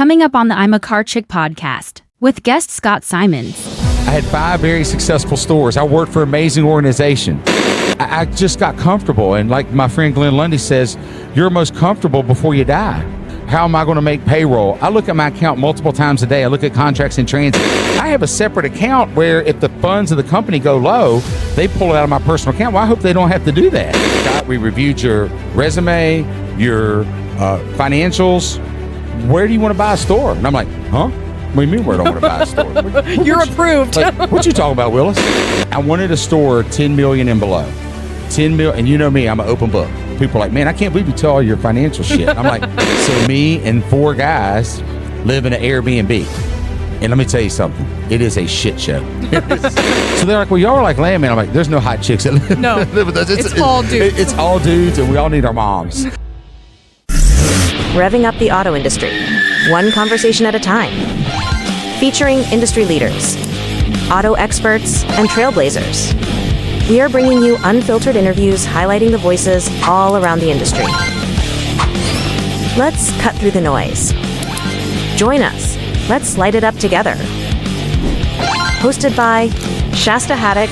Coming up on the I'm a Car Chick podcast with guest Scott Simons. I had 5 very successful stores. I worked for an amazing organization. I just got comfortable. And like my friend Glenn Lundy says, you're most comfortable before you die. How am I going to make payroll? I look at my account multiple times a day. I look at contracts in transit. I have a separate account where if the funds of the company go low, they pull it out of my personal account. Well, I hope they don't have to do that. Scott, we reviewed your resume, your financials. Where do you want to buy a store? And I'm like, huh? What do you mean where do I want to buy a store? You're approved. What you talking about, Willis? I wanted a store 10 million and below. 10 million, and you know me, I'm an open book. People are like, man, I can't believe you tell all your financial shit. I'm like, so me and 4 guys live in an Airbnb. And let me tell you something, it is a shit show. So they're like, well, y'all are like landman. I'm like, there's no hot chicks that live with us. It's all dudes. It's all dudes, and we all need our moms. Revving up the auto industry, one conversation at a time. Featuring industry leaders, auto experts, and trailblazers. We are bringing you unfiltered interviews highlighting the voices all around the industry. Let's cut through the noise. Join us. Let's light it up together. Hosted by Shasta Haddock.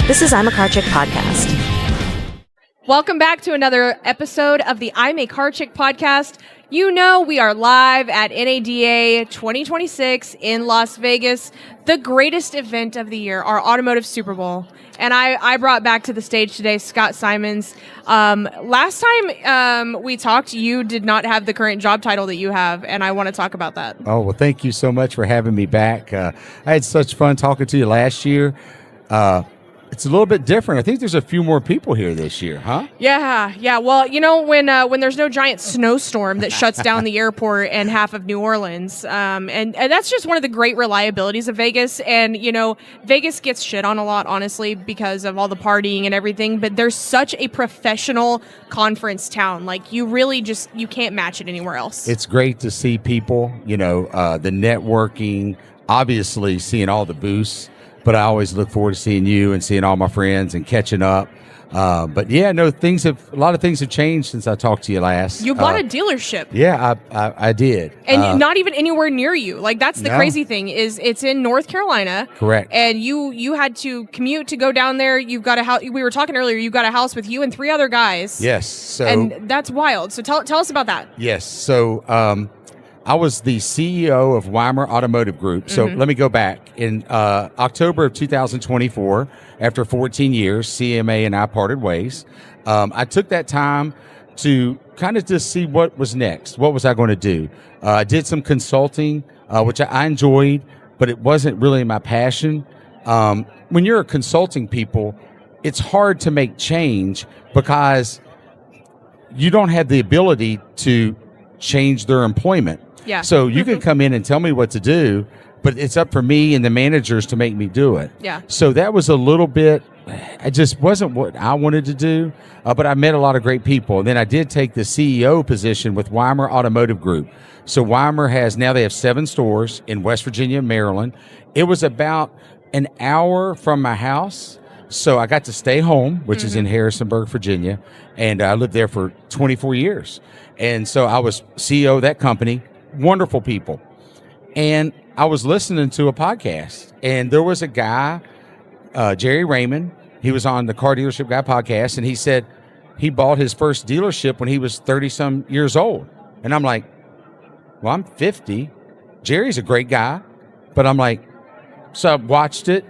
This is I'm a Car Chick podcast. Welcome back to another episode of the I'm a Car Chick podcast. You know we are live at NADA 2026 in Las Vegas, the greatest event of the year, our Automotive Super Bowl. And I brought back to the stage today Scott Simons. Last time we talked, you did not have the current job title that you have, and I want to talk about that. Oh, well, thank you so much for having me back. I had such fun talking to you last year. It's a little bit different. I think there's a few more people here this year, huh? Yeah. Well, you know, when there's no giant snowstorm that shuts down the airport and half of New Orleans, and that's just one of the great reliabilities of Vegas. And, you know, Vegas gets shit on a lot, honestly, because of all the partying and everything. But there's such a professional conference town. Like, you really just, you can't match it anywhere else. It's great to see people, you know, the networking, obviously seeing all the booths. But I always look forward to seeing you and seeing all my friends and catching up. But yeah, no, a lot of things have changed since I talked to you last. You bought a dealership. Yeah, I did. And not even anywhere near you. Like, that's the crazy thing, is it's in North Carolina. Correct. And you had to commute to go down there. You've got a house. We were talking earlier. You got a house with you and 3 other guys. Yes. And that's wild. So tell us about that. Yes. So I was the CEO of Weimar Automotive Group. So let me go back. In October of 2024, after 14 years, CMA and I parted ways. I took that time to kind of just see what was next. What was I going to do? I did some consulting, which I enjoyed, but it wasn't really my passion. When you're a consulting people, it's hard to make change because you don't have the ability to change their employment. Yeah. So you can come in and tell me what to do, but it's up for me and the managers to make me do it. Yeah. So that was a little bit, it just wasn't what I wanted to do, but I met a lot of great people. And then I did take the CEO position with Weimar Automotive Group. So Weimar they have 7 stores in West Virginia, Maryland. It was about an hour from my house. So I got to stay home, which is in Harrisonburg, Virginia. And I lived there for 24 years. And so I was CEO of that company. Wonderful people. And I was listening to a podcast, and there was a guy, Jerry Raymond. He was on the Car Dealership Guy podcast, and he said he bought his first dealership when he was 30-some years old. And I'm like, well, I'm 50. Jerry's a great guy. But I'm like, so I watched it,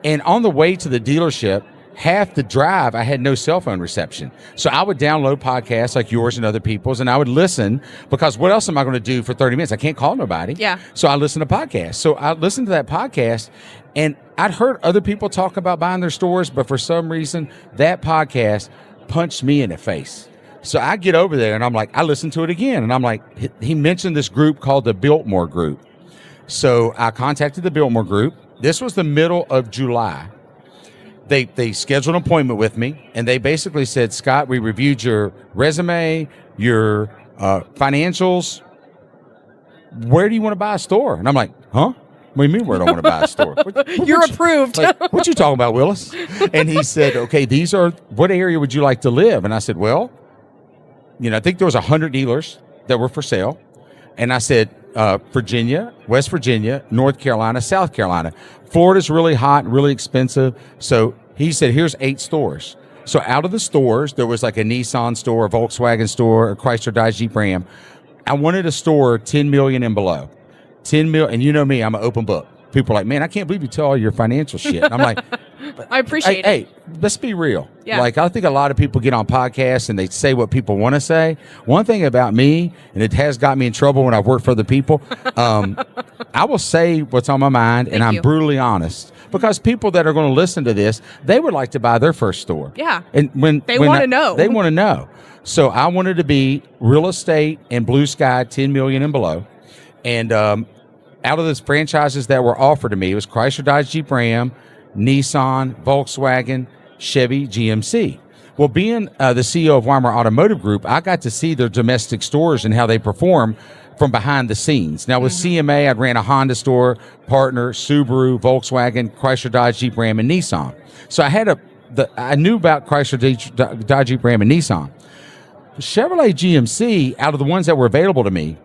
and on the way to the dealership, half the drive, I had no cell phone reception. So I would download podcasts like yours and other people's, and I would listen, because what else am I going to do for 30 minutes? I can't call nobody. Yeah. So I listened to podcasts. So I listened to that podcast, and I'd heard other people talk about buying their stores, but for some reason, that podcast punched me in the face. So I get over there, and I'm like, I listened to it again, and I'm like, he mentioned this group called the Biltmore Group. So I contacted the Biltmore Group. This was the middle of July. They scheduled an appointment with me, and they basically said, Scott, we reviewed your resume, your financials. Where do you want to buy a store? And I'm like, huh? What do you mean where do I want to buy a store? You're approved. What you talking about, Willis? And he said, okay, what area would you like to live? And I said, well, I think there was 100 dealers that were for sale. And I said, Virginia, West Virginia, North Carolina, South Carolina. Florida's really hot and really expensive. So he said, here's 8 stores. So out of the stores, there was like a Nissan store, a Volkswagen store, a Chrysler, Dodge, Jeep, Ram. I wanted a store 10 million and below. 10 million, and you know me, I'm an open book. People are like, man, I can't believe you tell all your financial shit. I'm like, I appreciate it. Hey, let's be real. Yeah. Like, I think a lot of people get on podcasts and they say what people want to say. One thing about me, and it has got me in trouble when I've worked for other people, I will say what's on my mind, and I'm brutally honest. Because people that are going to listen to this, they would like to buy their first store. Yeah. And when they want to know. They want to know. So I wanted to be real estate and blue sky, 10 million and below. And out of those franchises that were offered to me, it was Chrysler, Dodge, Jeep, Ram, Nissan, Volkswagen, Chevy, GMC. Well, being the CEO of Weimar Automotive Group, I got to see their domestic stores and how they perform from behind the scenes. Now, with CMA, I ran a Honda store, partner, Subaru, Volkswagen, Chrysler, Dodge, Jeep, Ram, and Nissan. So I knew about Chrysler, Dodge, Jeep, Ram, and Nissan. Chevrolet GMC, out of the ones that were available to me,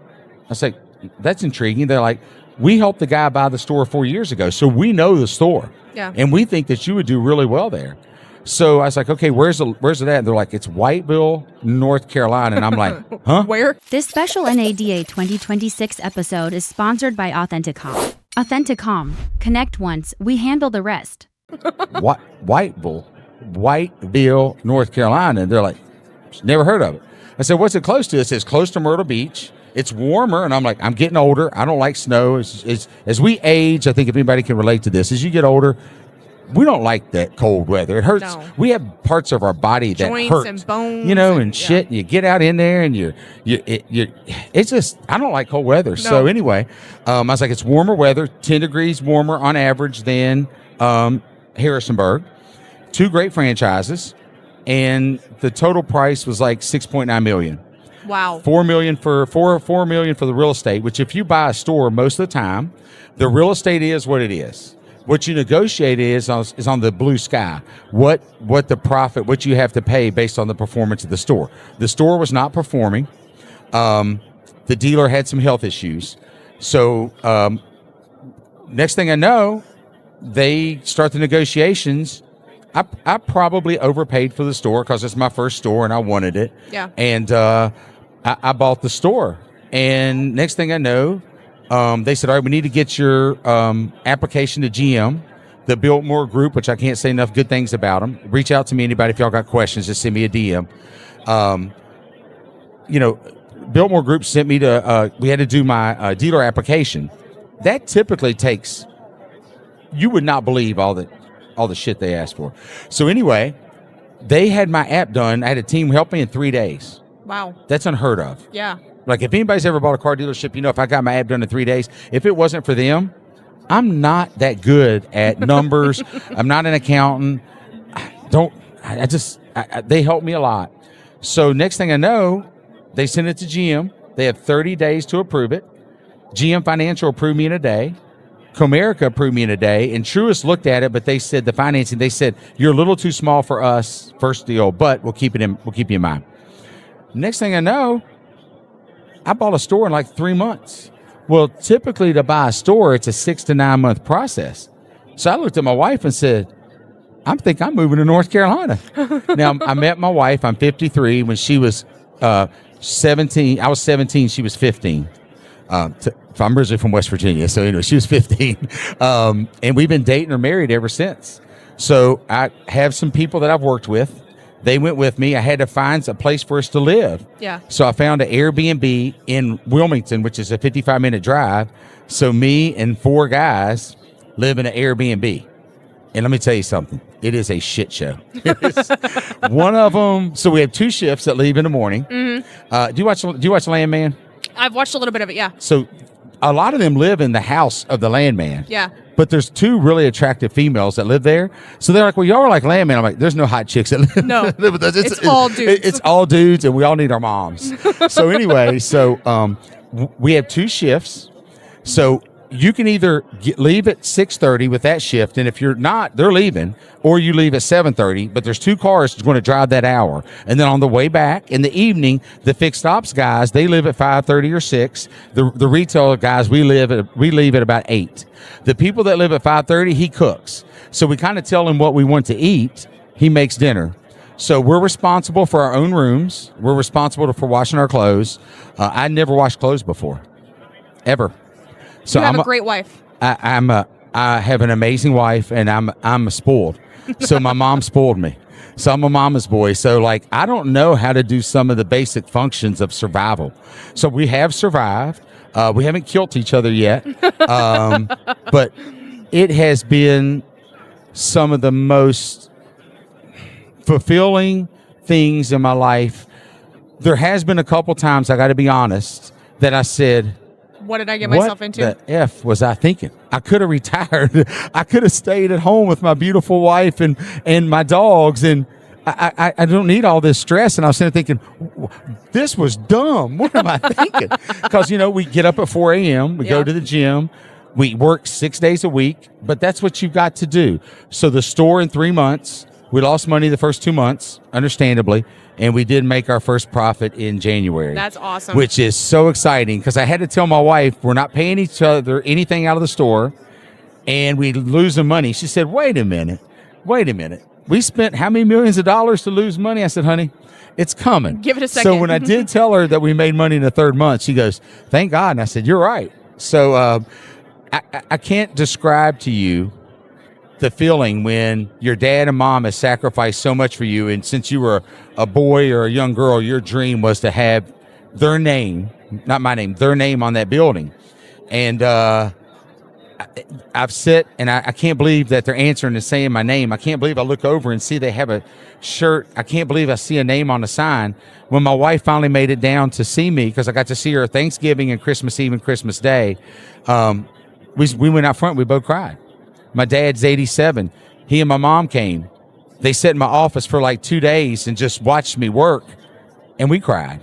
I was like, that's intriguing. They're like, we helped the guy buy the store 4 years ago, so we know the store. Yeah. And we think that you would do really well there. So I was like, okay, where's it at? And they're like, it's Whiteville, North Carolina. And I'm like, huh? Where? This special NADA 2026 episode is sponsored by Authenticom. Authenticom. Connect once, we handle the rest. Whiteville, North Carolina. And they're like, never heard of it. I said, what's it close to? It says close to Myrtle Beach. It's warmer, and I'm like, I'm getting older. I don't like snow. As we age, I think if anybody can relate to this, as you get older, we don't like that cold weather. It hurts. No. We have parts of our body that joints hurt, and bones, and shit. And you get out in there, and it's just, I don't like cold weather. No. So anyway, I was like, it's warmer weather, 10 degrees warmer on average than Harrisonburg. 2 great franchises, and the total price was like $6.9 million. Wow. $4 million for the real estate, which if you buy a store most of the time, the real estate is what it is. What you negotiate is on the blue sky. What the profit, what you have to pay based on the performance of the store. The store was not performing. The dealer had some health issues. So next thing I know, they start the negotiations. I probably overpaid for the store because it's my first store and I wanted it. Yeah. And I bought the store. And next thing I know, they said, all right, we need to get your application to GM, the Biltmore Group, which I can't say enough good things about them. Reach out to me, anybody, if y'all got questions, just send me a DM. Biltmore Group sent me to, we had to do my dealer application. That typically takes, you would not believe all the shit they asked for. So anyway, they had my app done. I had a team help me in 3 days. Wow. That's unheard of. Yeah. Like, if anybody's ever bought a car dealership, if I got my app done in 3 days, if it wasn't for them, I'm not that good at numbers. I'm not an accountant. They helped me a lot. So next thing I know, they sent it to GM. They have 30 days to approve it. GM Financial approved me in a day. Commuter approved me in a day. And Truist looked at it, but they said the financing, they said, you're a little too small for us, first deal, but we'll keep you in mind. Next thing I know, I bought a store in like 3 months. Well, typically to buy a store, it's a 6 to 9 month process. So I looked at my wife and said, I think I'm moving to North Carolina. Now, I met my wife, I'm 53, when she was 17. I was 17, she was 15. I'm originally from West Virginia, so anyway, she was 15. And we've been dating or married ever since. So I have some people that I've worked with. They went with me. I had to find a place for us to live. Yeah. So I found an Airbnb in Wilmington, which is a 55-minute drive. So me and 4 guys live in an Airbnb. And let me tell you something. It is a shit show. One of them. So we have 2 shifts that leave in the morning. Mm-hmm. Do you watch Landman? I've watched a little bit of it. Yeah. So a lot of them live in the house of the landman. Yeah. But there's 2 really attractive females that live there. So they're like, well, y'all are like landman. I'm like, there's no hot chicks that live, no, live with us. It's all dudes. It's all dudes, and we all need our moms. So anyway, we have 2 shifts. So you can either leave at 6:30 with that shift, and if you're not, they're leaving, or you leave at 7:30. But there's 2 cars that's going to drive that hour, and then on the way back in the evening, the fixed ops guys, they leave at 5:30 or 6. The retail guys, we leave at about 8. The people that live at 5:30, he cooks. So we kind of tell him what we want to eat. He makes dinner. So we're responsible for our own rooms. We're responsible for washing our clothes. I never washed clothes before, ever. So you have a great wife. I have an amazing wife, and I'm spoiled. So my mom spoiled me. So I'm a mama's boy. So like I don't know how to do some of the basic functions of survival. So we have survived. We haven't killed each other yet, but it has been some of the most fulfilling things in my life. There has been a couple times, I got to be honest, that I said, what did I get myself into? What the F was I thinking? I could have retired. I could have stayed at home with my beautiful wife and my dogs, and I don't need all this stress. And I was sitting there thinking, this was dumb. What am I thinking? Because, we get up at 4 a.m., we go to the gym, we work 6 days a week, but that's what you've got to do. So the store in 3 months, we lost money the first 2 months, understandably, and we did make our first profit in January. That's awesome. Which is so exciting because I had to tell my wife we're not paying each other anything out of the store, and we losing money. She said, wait a minute. We spent how many millions of dollars to lose money? I said, honey, it's coming. Give it a second. So when I did tell her that we made money in the 3rd month, she goes, thank God. And I said, you're right. So I can't describe to you the feeling when your dad and mom has sacrificed so much for you, and since you were a boy or a young girl, your dream was to have their name, not my name, their name on that building. And I've sit and I can't believe that they're answering and saying my name. I can't believe I look over and see they have a shirt. I can't believe I see a name on the sign. When my wife finally made it down to see me, because I got to see her Thanksgiving and Christmas Eve and Christmas Day, we went out front. We both cried. My dad's 87. He and my mom came. They sat in my office for like 2 days and just watched me work, and we cried.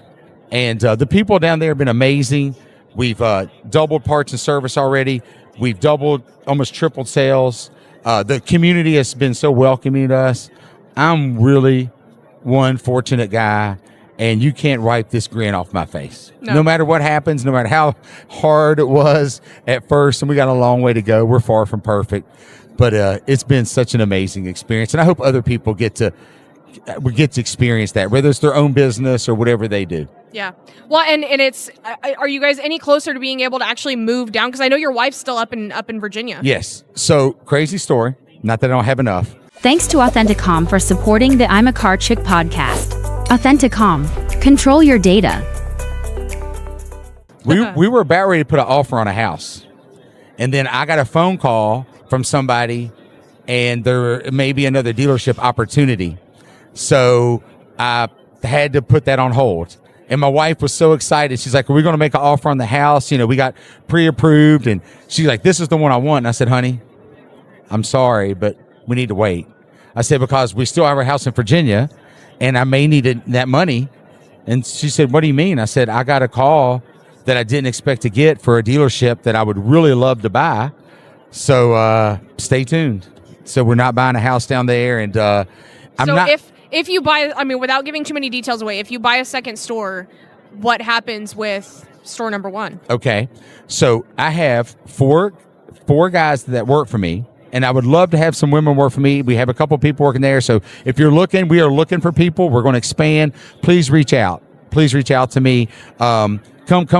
And the people down there have been amazing. We've doubled parts and service already. We've doubled, almost tripled sales. The community has been so welcoming to us. I'm really one fortunate guy, and you can't wipe this grin off my face. No matter what happens, no matter how hard it was at first, and we got a long way to go. We're far from perfect, but it's been such an amazing experience, and I hope other people get to experience that, whether it's their own business or whatever they do. Yeah. Well, and it's, are you guys any closer to being able to actually move down? Because I know your wife's still up in Virginia. Yes. So crazy story. Not that I don't have enough. Thanks to Authenticom for supporting the I'm a Car Chick podcast. Authenticom. Control your data. We were about ready to put an offer on a house. And then I got a phone call from somebody, and there may be another dealership opportunity. So I had to put that on hold. And my wife was so excited. She's like, are we going to make an offer on the house? We got pre-approved. And she's like, this is the one I want. And I said, honey, I'm sorry, but we need to wait. I said, because we still have our house in Virginia, and I may need that money. And she said, what do you mean? I said, I got a call that I didn't expect to get for a dealership that I would really love to buy. So stay tuned. So we're not buying a house down there. And If you buy, without giving too many details away, if you buy a second store, what happens with store number 1? Okay. So I have four guys that work for me, and I would love to have some women work for me. We have a couple people working there. So if you're looking, we are looking for people. We're going to expand. Please reach out. Please reach out to me. Come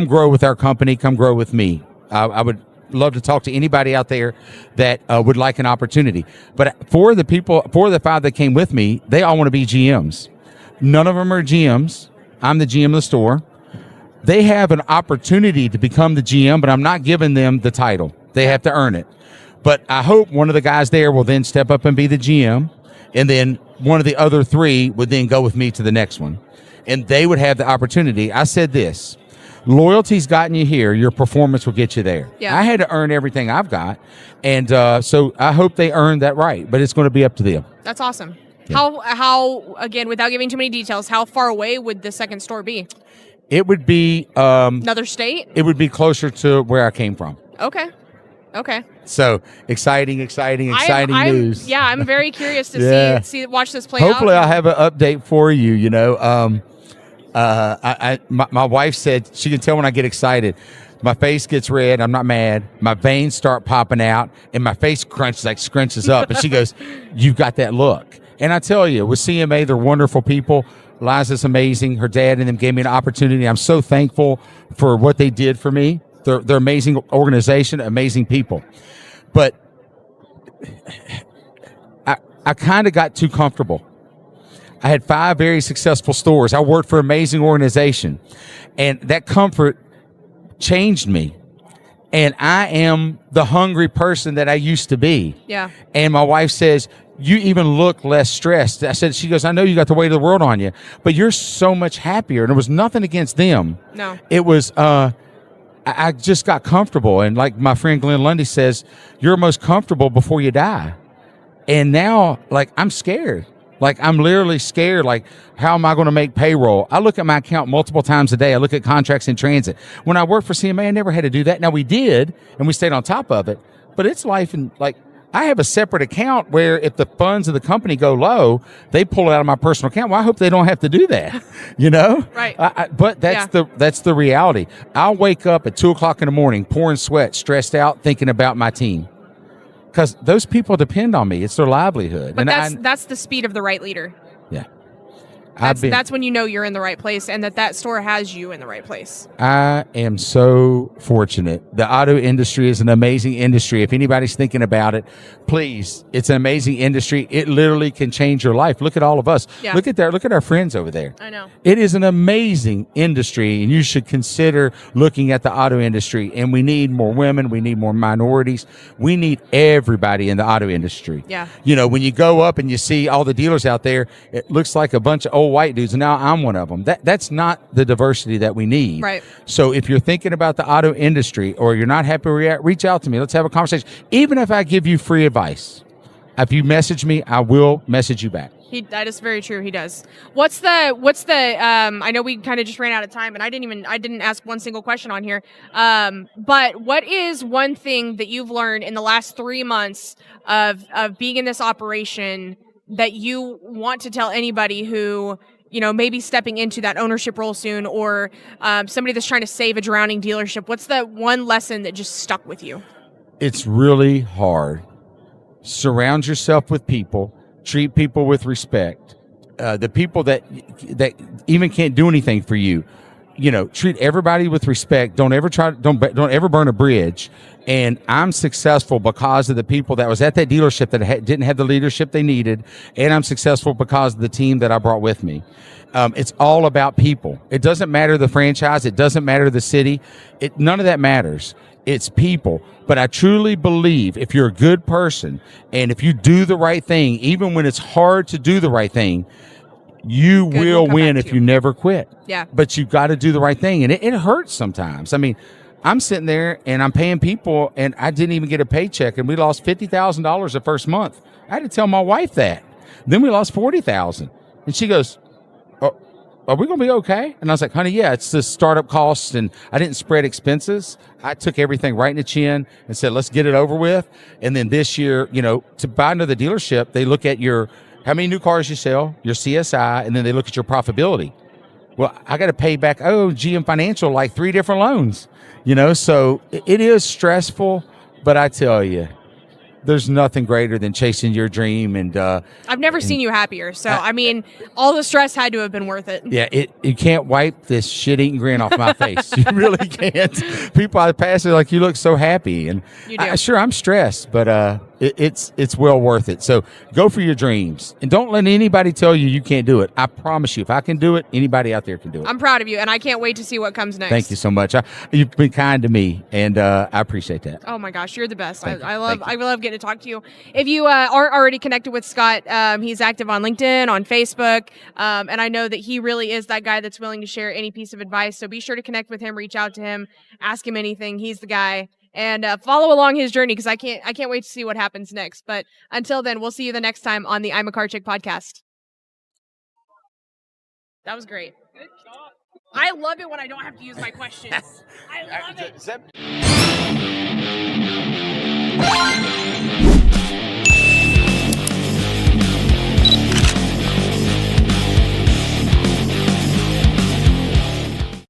grow with our company. Come grow with me. I would love to talk to anybody out there that would like an opportunity. But for the 5 that came with me, they all want to be GMs. None of them are GMs. I'm the GM of the store. They have an opportunity to become the GM, but I'm not giving them the title. They have to earn it. But I hope one of the guys there will then step up and be the GM, and then one of the other 3 would then go with me to the next one. And they would have the opportunity. I said this. Loyalty's gotten you here. Your performance will get you there. Yeah. I had to earn everything I've got. And so I hope they earn that right. But it's going to be up to them. That's awesome. Yeah. How again, without giving too many details, how far away would the second store be? It would be... another state? It would be closer to where I came from. Okay. Okay. So exciting I'm- news. Yeah, I'm very curious to Yeah. watch this play out. Hopefully, I'll have an update for you. My wife said she can tell when I get excited. My face gets red. I'm not mad. My veins start popping out, and my face scrunches up. And she goes, "You've got that look." And I tell you, with CMA, they're wonderful people. Liza's amazing. Her dad and them gave me an opportunity. I'm so thankful for what they did for me. They're amazing organization, amazing people. But I kind of got too comfortable. I had 5 very successful stores. I worked for an amazing organization, and that comfort changed me. And I am the hungry person that I used to be. Yeah. And my wife says, "You even look less stressed." She goes, "I know you got the weight of the world on you, but you're so much happier." And it was nothing against them. No. It was, I just got comfortable. And like my friend Glenn Lundy says, you're most comfortable before you die. And now, like, I'm scared. Like, I'm literally scared. Like, how am I going to make payroll? I look at my account multiple times a day. I look at contracts in transit. When I worked for CMA, I never had to do that. Now, we did, and we stayed on top of it. But it's life. And, like, I have a separate account where if the funds of the company go low, they pull it out of my personal account. Well, I hope they don't have to do that, you know? Right. But that's the reality. I'll wake up at 2 o'clock in the morning, pouring sweat, stressed out, thinking about my team. Because those people depend on me. It's their livelihood. But And that's the speed of the right leader. yeah. That's when you know you're in the right place and that store has you in the right place. I am so fortunate. The auto industry is an amazing industry. If anybody's thinking about it, please, it's an amazing industry. It literally can change your life. Look at all of us. Yeah. Look at our friends over there. I know. It is an amazing industry, and you should consider looking at the auto industry. And we need more women. We need more minorities. We need everybody in the auto industry. Yeah. You know, when you go up and you see all the dealers out there, it looks like a bunch of old white dudes, and now I'm one of them. That's not the diversity that we need. Right. So if you're thinking about the auto industry or you're not happy where you're at, reach out to me. Let's have a conversation. Even if I give you free advice, if you message me, I will message you back. That is very true. He does. What's the I know we kind of just ran out of time and I didn't ask one single question on here. But what is one thing that you've learned in the last 3 months of being in this operation that you want to tell anybody who, you know, maybe stepping into that ownership role soon, or somebody that's trying to save a drowning dealership? What's the one lesson that just stuck with you? It's really hard. Surround yourself with people. Treat people with respect. The people that even can't do anything for you, you know, treat everybody with respect. Don't ever burn a bridge. And I'm successful because of the people that was at that dealership that didn't have the leadership they needed. And I'm successful because of the team that I brought with me. It's all about people. It doesn't matter the franchise. It doesn't matter the city. None of that matters. It's people. But I truly believe if you're a good person and if you do the right thing, even when it's hard to do the right thing, you will win if you never quit. Yeah. But you've got to do the right thing. And it hurts sometimes. I mean, I'm sitting there and I'm paying people and I didn't even get a paycheck and we lost $50,000 the first month. I had to tell my wife that. Then we lost $40,000. And she goes, "Are we going to be okay?" And I was like, "Honey, yeah, it's the startup costs." And I didn't spread expenses. I took everything right in the chin and said, let's get it over with. And then this year, you know, to buy another dealership, they look at how many new cars you sell, your CSI, and then they look at your profitability. Well, I got to pay back, GM Financial, like 3 different loans, you know, so it is stressful, but I tell you, there's nothing greater than chasing your dream. And I've never seen you happier. So, I mean, all the stress had to have been worth it. Yeah, you can't wipe this shit-eating grin off my face. You really can't. People I pass are like, you look so happy. And You do. Sure, I'm stressed, but it's well worth it. So go for your dreams. And don't let anybody tell you can't do it. I promise you, if I can do it, anybody out there can do it. I'm proud of you, and I can't wait to see what comes next. Thank you so much. You've been kind to me, and I appreciate that. Oh my gosh, you're the best. Thank you. I love Thank you. I love getting to talk to you. If you aren't already connected with Scott, he's active on LinkedIn, on Facebook, and I know that he really is that guy that's willing to share any piece of advice. So be sure to connect with him, reach out to him, ask him anything. He's the guy. And follow along his journey because I can't wait to see what happens next. But until then, we'll see you the next time on the I'm a Car Chick podcast. That was great. Good job. I love it when I don't have to use my questions. I love it. Bye.